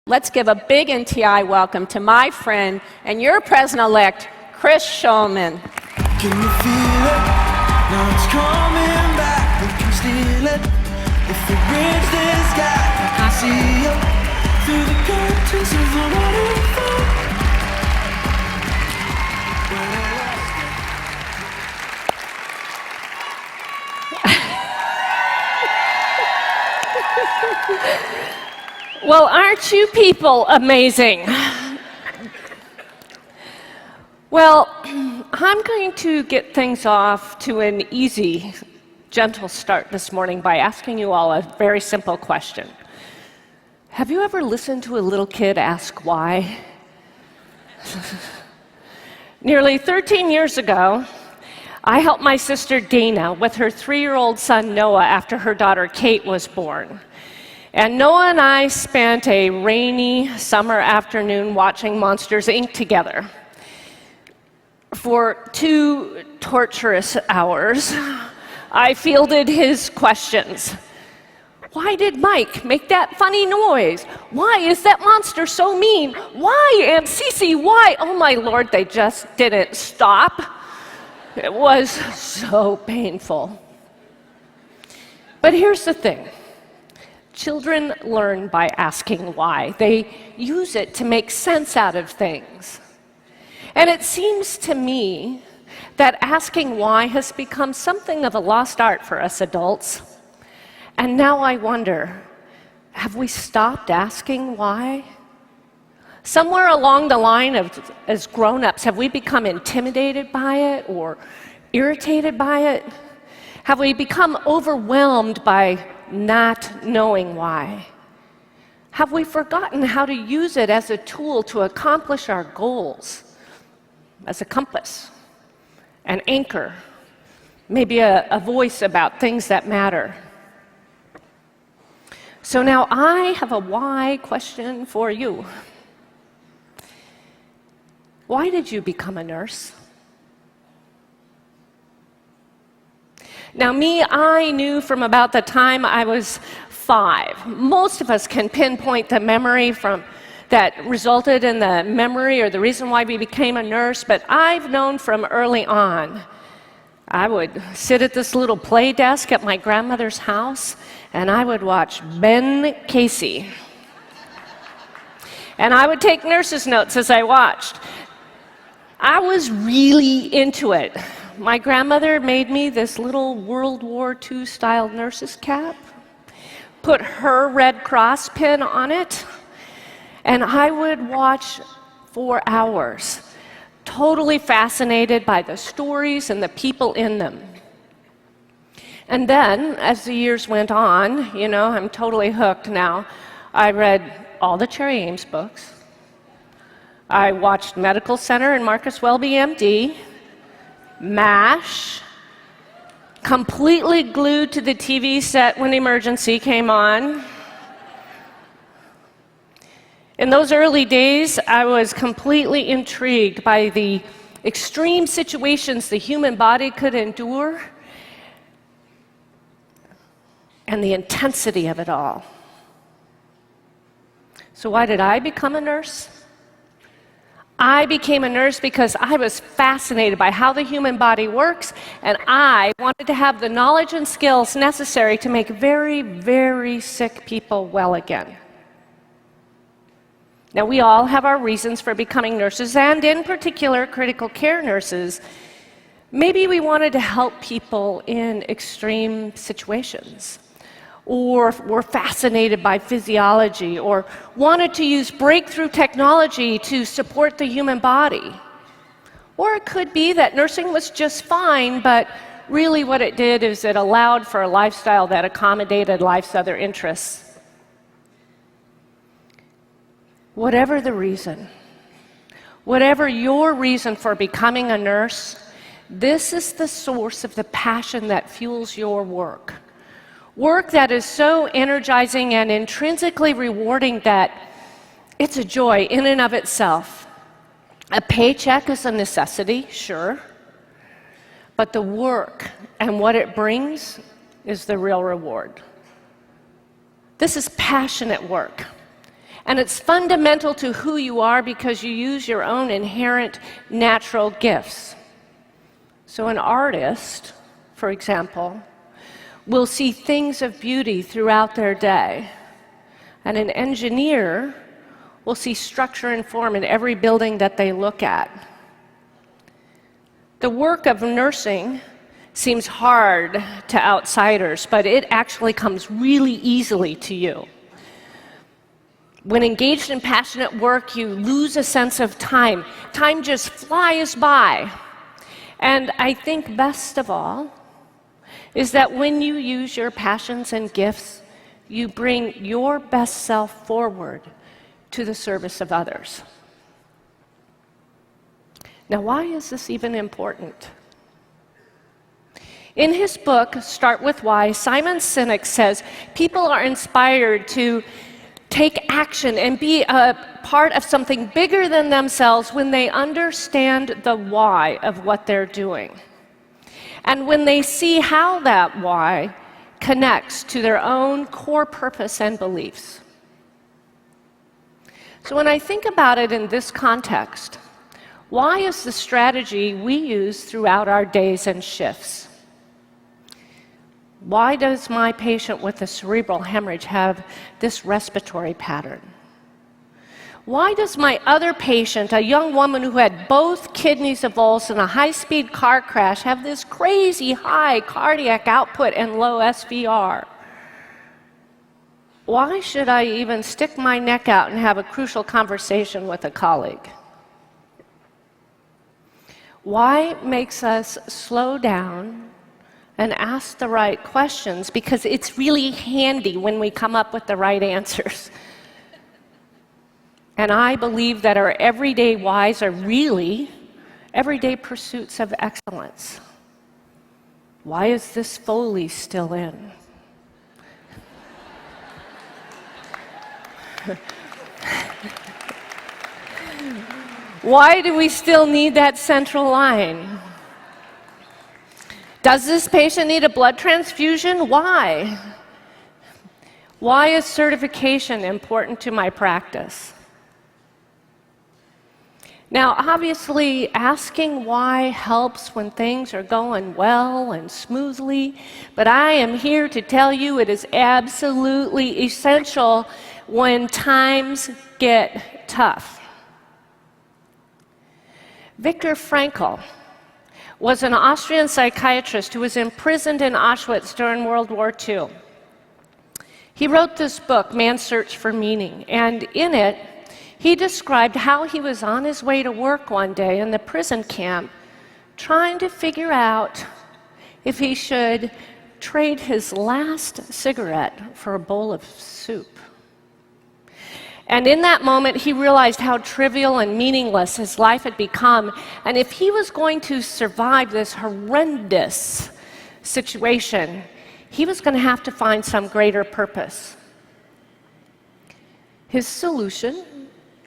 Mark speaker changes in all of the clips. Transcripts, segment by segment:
Speaker 1: Let's give a big NTI welcome to my friend and your president-elect, Chris Schulman.
Speaker 2: Can you feel it? Now it's coming back. We can steal it. If we bridge this gap, I can see you through the curtains of the waterfall.
Speaker 3: Well, aren't you people amazing? Well, I'm going to get things off to an easy, gentle start this morning by asking you all a very simple question. Have you ever listened to a little kid ask why? Nearly 13 years ago, I helped my sister Dana with her 3-year-old son Noah after her daughter Kate was born. And Noah and I spent a rainy summer afternoon watching Monsters, Inc. together. For 2 torturous hours, I fielded his questions. Why did Mike make that funny noise? Why is that monster so mean? Why, Aunt Cece, why? Oh my Lord, they just didn't stop. It was so painful. But here's the thing. Children learn by asking why. They use it to make sense out of things. And it seems to me that asking why has become something of a lost art for us adults. And now I wonder, have we stopped asking why? Somewhere along the line of, as grown-ups, have we become intimidated by it or irritated by it? Have we become overwhelmed by not knowing why? Have we forgotten how to use it as a tool to accomplish our goals? As a compass, an anchor, maybe a voice about things that matter. So now I have a why question for you. Why did you become a nurse? Now me, I knew from about the time I was 5. Most of us can pinpoint the memory that resulted in the memory or the reason why we became a nurse, but I've known from early on. I would sit at this little play desk at my grandmother's house, and I would watch Ben Casey. And I would take nurse's notes as I watched. I was really into it. My grandmother made me this little World War II style nurse's cap, put her Red Cross pin on it, and I would watch for hours, totally fascinated by the stories and the people in them. And then, as the years went on, I'm totally hooked now. I read all the Cherry Ames books. I watched Medical Center and Marcus Welby, MD, MASH, completely glued to the TV set when Emergency came on. In those early days, I was completely intrigued by the extreme situations the human body could endure and the intensity of it all. So why did I become a nurse? I became a nurse because I was fascinated by how the human body works, and I wanted to have the knowledge and skills necessary to make very, very sick people well again. Now, we all have our reasons for becoming nurses, and in particular, critical care nurses. Maybe we wanted to help people in extreme situations, or were fascinated by physiology, or wanted to use breakthrough technology to support the human body. Or it could be that nursing was just fine, but really what it did is it allowed for a lifestyle that accommodated life's other interests. Whatever the reason, whatever your reason for becoming a nurse, this is the source of the passion that fuels your work. Work that is so energizing and intrinsically rewarding that it's a joy in and of itself. A paycheck is a necessity, sure, but the work and what it brings is the real reward. This is passionate work. And it's fundamental to who you are because you use your own inherent natural gifts. So an artist, for example, will see things of beauty throughout their day. And an engineer will see structure and form in every building that they look at. The work of nursing seems hard to outsiders, but it actually comes really easily to you. When engaged in passionate work, you lose a sense of time. Time just flies by. And I think best of all is that when you use your passions and gifts, you bring your best self forward to the service of others. Now, why is this even important? In his book, Start With Why, Simon Sinek says people are inspired to take action and be a part of something bigger than themselves when they understand the why of what they're doing. And when they see how that why connects to their own core purpose and beliefs. So when I think about it in this context, why is the strategy we use throughout our days and shifts? Why does my patient with a cerebral hemorrhage have this respiratory pattern? Why does my other patient, a young woman who had both kidneys avulsed in a high-speed car crash, have this crazy high cardiac output and low SVR? Why should I even stick my neck out and have a crucial conversation with a colleague? Why makes us slow down and ask the right questions? Because it's really handy when we come up with the right answers. And I believe that our everyday whys are really everyday pursuits of excellence. Why is this Foley still in? Why do we still need that central line? Does this patient need a blood transfusion? Why? Why is certification important to my practice? Now, obviously, asking why helps when things are going well and smoothly, but I am here to tell you it is absolutely essential when times get tough. Viktor Frankl was an Austrian psychiatrist who was imprisoned in Auschwitz during World War II. He wrote this book, Man's Search for Meaning, and in it, he described how he was on his way to work one day in the prison camp, trying to figure out if he should trade his last cigarette for a bowl of soup. And in that moment, he realized how trivial and meaningless his life had become. And if he was going to survive this horrendous situation, he was going to have to find some greater purpose. His solution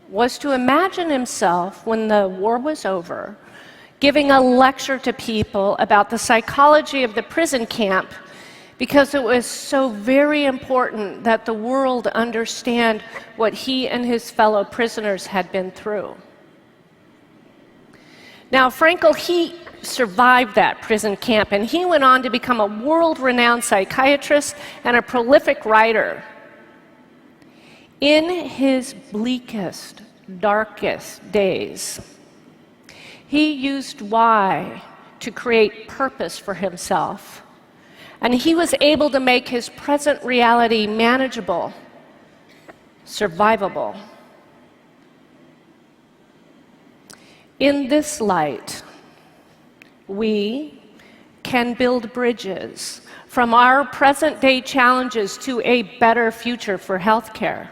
Speaker 3: was to imagine himself, when the war was over, giving a lecture to people about the psychology of the prison camp, because it was so very important that the world understand what he and his fellow prisoners had been through. Now, Frankl, he survived that prison camp, and he went on to become a world-renowned psychiatrist and a prolific writer. In his bleakest, darkest days, he used why to create purpose for himself. And he was able to make his present reality manageable, survivable. In this light, we can build bridges from our present-day challenges to a better future for healthcare.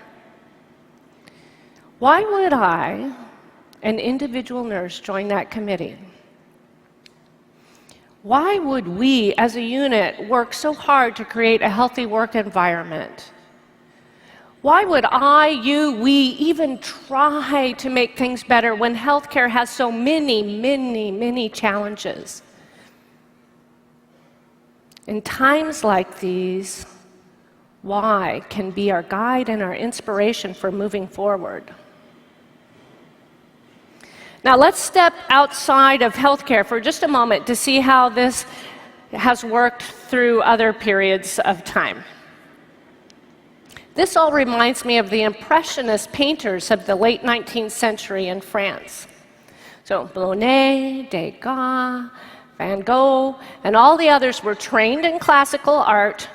Speaker 3: Why would I, an individual nurse, join that committee? Why would we, as a unit, work so hard to create a healthy work environment? Why would I, you, we even try to make things better when healthcare has so many why can be our guide and our inspiration for moving forward. Now let's step outside of healthcare for just a moment to see how this has worked through other periods of time. This all reminds me of the Impressionist painters of the late 19th century in France. So Monet, Degas, Van Gogh, and all the others were trained in classical art,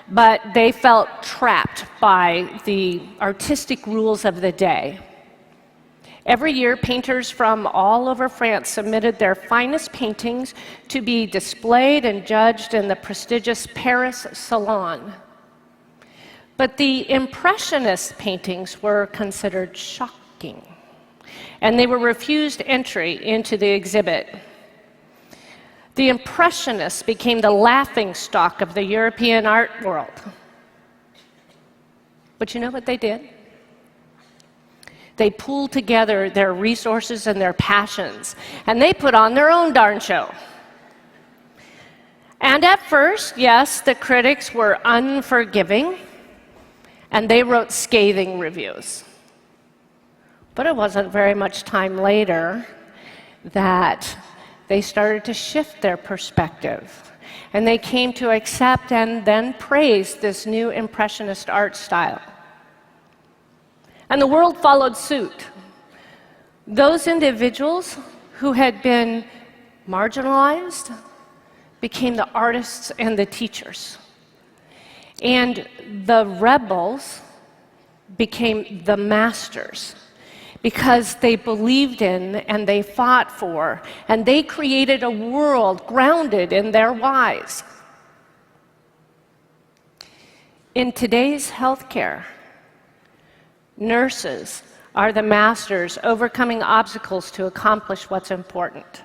Speaker 3: but they felt trapped by the artistic rules of the day. Every year, painters from all over France submitted their finest paintings to be displayed and judged in the prestigious Paris Salon. But the Impressionist paintings were considered shocking, and they were refused entry into the exhibit. The Impressionists became the laughingstock of the European art world. But you know what they did? They pooled together their resources and their passions, and they put on their own darn show. And at first, yes, the critics were unforgiving, and they wrote scathing reviews. But it wasn't very much time later that they started to shift their perspective, and they came to accept and then praise this new Impressionist art style. And the world followed suit. Those individuals who had been marginalized became the artists and the teachers. And the rebels became the masters because they believed in and they fought for, and they created a world grounded in their whys. In today's healthcare, nurses are the masters overcoming obstacles to accomplish what's important.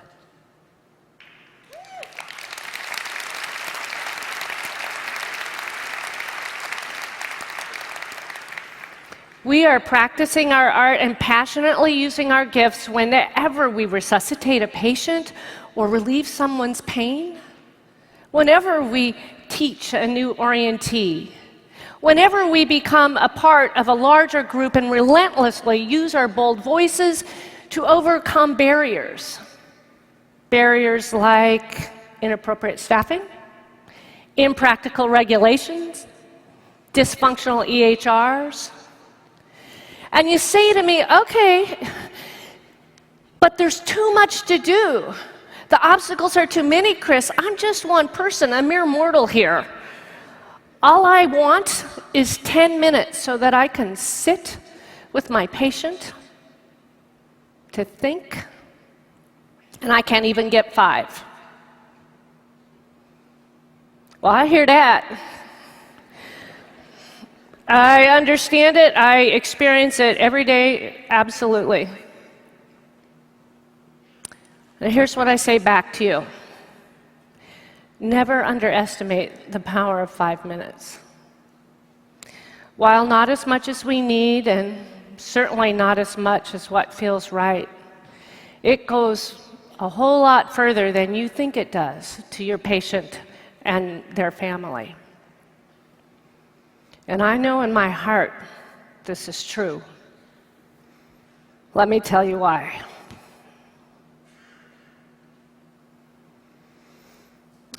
Speaker 3: We are practicing our art and passionately using our gifts whenever we resuscitate a patient or relieve someone's pain, whenever we teach a new orientee, whenever we become a part of a larger group and relentlessly use our bold voices to overcome barriers. Barriers like inappropriate staffing, impractical regulations, dysfunctional EHRs. And you say to me, okay, but there's too much to do. The obstacles are too many, Chris. I'm just one person, a mere mortal here. All I want is 10 minutes so that I can sit with my patient to think, and I can't even get 5. Well, I hear that. I understand it. I experience it every day, absolutely. And here's what I say back to you. Never underestimate the power of 5 minutes. While not as much as we need, and certainly not as much as what feels right, it goes a whole lot further than you think it does to your patient and their family. And I know in my heart this is true. Let me tell you why.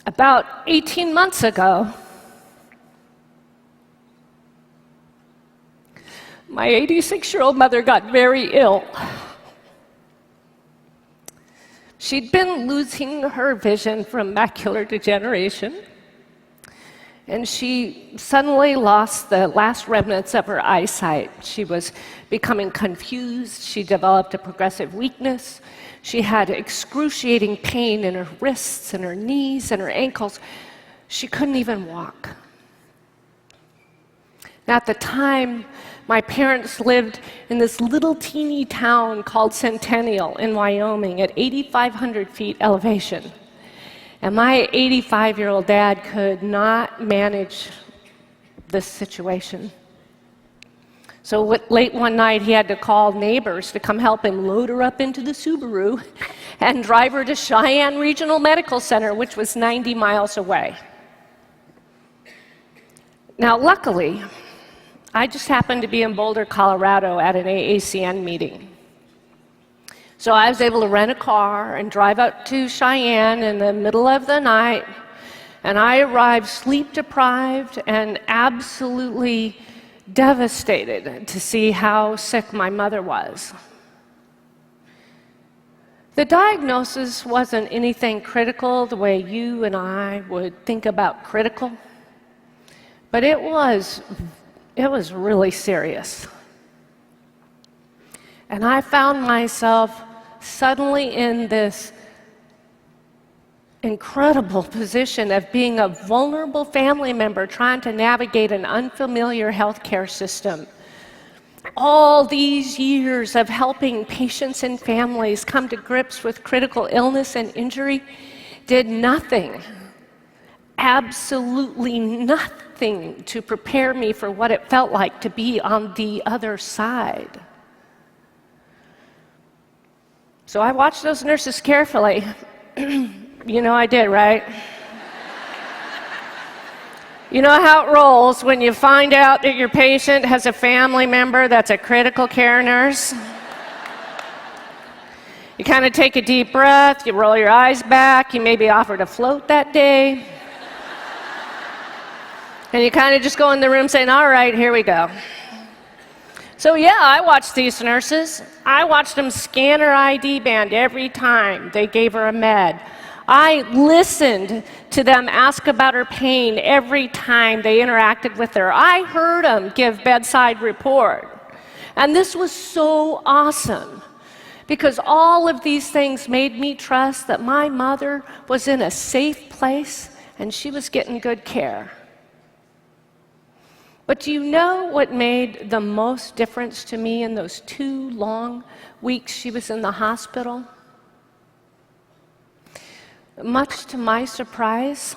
Speaker 3: About 18 months ago, my 86-year-old mother got very ill. She'd been losing her vision from macular degeneration, and she suddenly lost the last remnants of her eyesight. She was becoming confused. She developed a progressive weakness. She had excruciating pain in her wrists and her knees and her ankles. She couldn't even walk. Now, at the time, my parents lived in this little teeny town called Centennial in Wyoming at 8,500 feet elevation. And my 85-year-old dad could not manage this situation. So late one night, he had to call neighbors to come help him load her up into the Subaru and drive her to Cheyenne Regional Medical Center, which was 90 miles away. Now, luckily, I just happened to be in Boulder, Colorado at an AACN meeting. So I was able to rent a car and drive up to Cheyenne in the middle of the night, and I arrived sleep-deprived and absolutely devastated to see how sick my mother was. The diagnosis wasn't anything critical the way you and I would think about critical, but it was really serious. And I found myself suddenly in this incredible position of being a vulnerable family member trying to navigate an unfamiliar healthcare system. All these years of helping patients and families come to grips with critical illness and injury did nothing, absolutely nothing, to prepare me for what it felt like to be on the other side. So I watched those nurses carefully. You know I did, right? You know how it rolls when you find out that your patient has a family member that's a critical care nurse? You kind of take a deep breath, you roll your eyes back, you maybe offer to float that day. And you kind of just go in the room saying, all right, here we go. So yeah, I watched these nurses. I watched them scan her ID band every time they gave her a med. I listened to them ask about her pain every time they interacted with her. I heard them give bedside report. And this was so awesome because all of these things made me trust that my mother was in a safe place and she was getting good care. But do you know what made the most difference to me in those 2 long weeks she was in the hospital? Much to my surprise,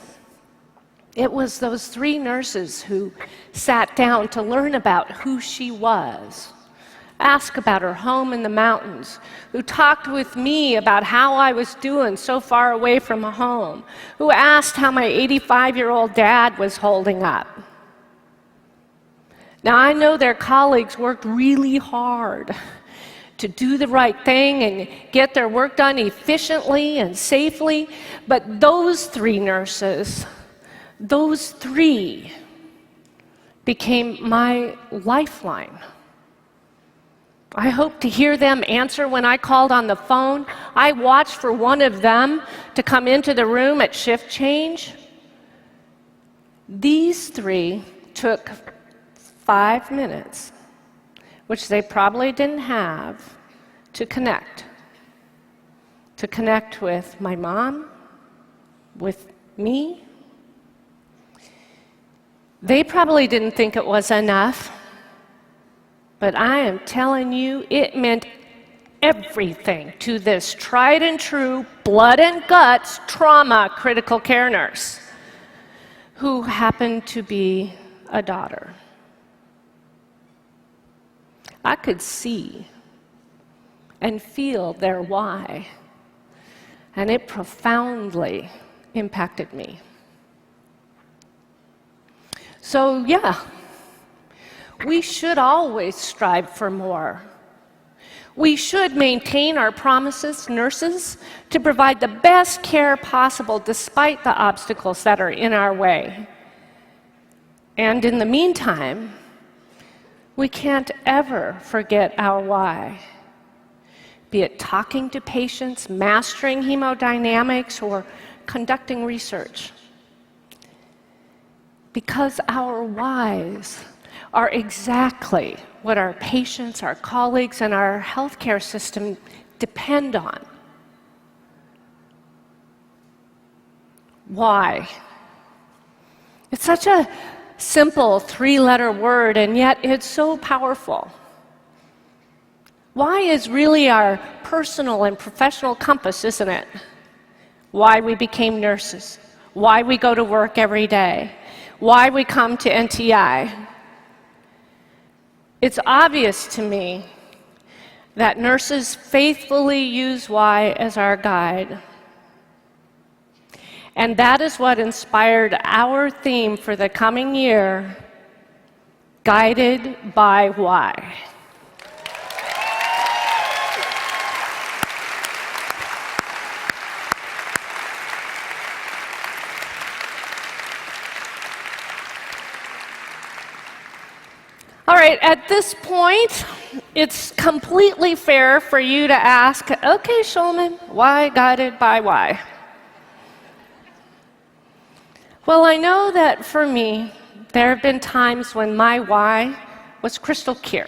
Speaker 3: it was those 3 nurses who sat down to learn about who she was, ask about her home in the mountains, who talked with me about how I was doing so far away from home, who asked how my 85-year-old dad was holding up. Now, I know their colleagues worked really hard to do the right thing and get their work done efficiently and safely, but those 3 nurses, those 3 became my lifeline. I hope to hear them answer when I called on the phone. I watched for one of them to come into the room at shift change. These 3 took 5 minutes, which they probably didn't have, to connect with my mom, with me. They probably didn't think it was enough, but I am telling you, it meant everything to this tried and true, blood and guts, trauma critical care nurse who happened to be a daughter. I could see and feel their why, and it profoundly impacted me. So yeah, we should always strive for more. We should maintain our promises, nurses, to provide the best care possible despite the obstacles that are in our way. And in the meantime, we can't ever forget our why, be it talking to patients, mastering hemodynamics, or conducting research. Because our whys are exactly what our patients, our colleagues, and our healthcare system depend on. Why? It's such a simple 3-letter word, and yet it's so powerful. Why is really our personal and professional compass, isn't it? Why we became nurses, why we go to work every day, why we come to NTI. It's obvious to me that nurses faithfully use why as our guide. And that is what inspired our theme for the coming year, Guided by why. All right, at this point, it's completely fair for you to ask, okay, Schulman, why guided by why? Well, I know that for me, there have been times when my why was crystal clear.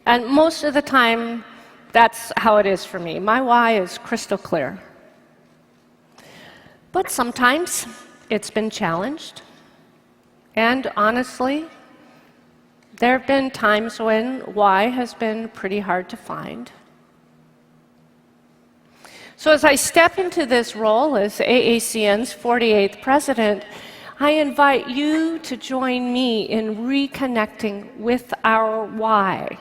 Speaker 3: And most of the time, that's how it is for me. My why is crystal clear. But sometimes it's been challenged. And honestly, there have been times when why has been pretty hard to find. So as I step into this role as AACN's 48th president, I invite you to join me in reconnecting with our why.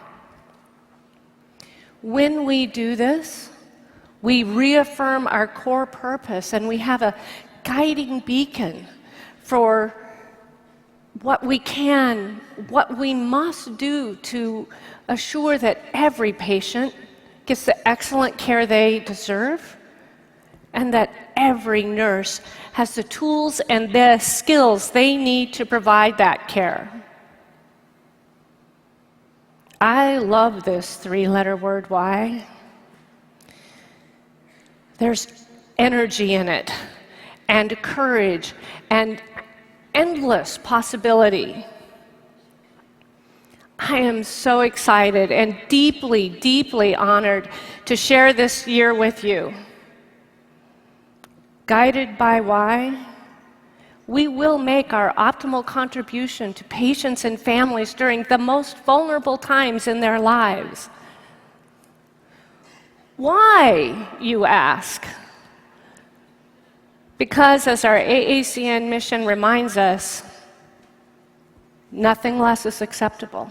Speaker 3: When we do this, we reaffirm our core purpose and we have a guiding beacon for what we can, what we must do to assure that every patient gets the excellent care they deserve, and that every nurse has the tools and the skills they need to provide that care. I love this three-letter word, why. There's energy in it, and courage, and endless possibility. I am so excited and deeply, deeply honored to share this year with you. Guided by why, we will make our optimal contribution to patients and families during the most vulnerable times in their lives. Why, you ask? Because, as our AACN mission reminds us, nothing less is acceptable.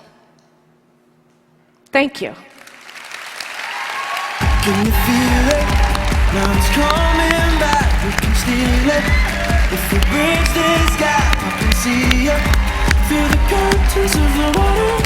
Speaker 3: Thank you.
Speaker 2: Can you feel it? Now it's coming back. We can steal it. If we bridge this gap, I can see it through the curtains of the water.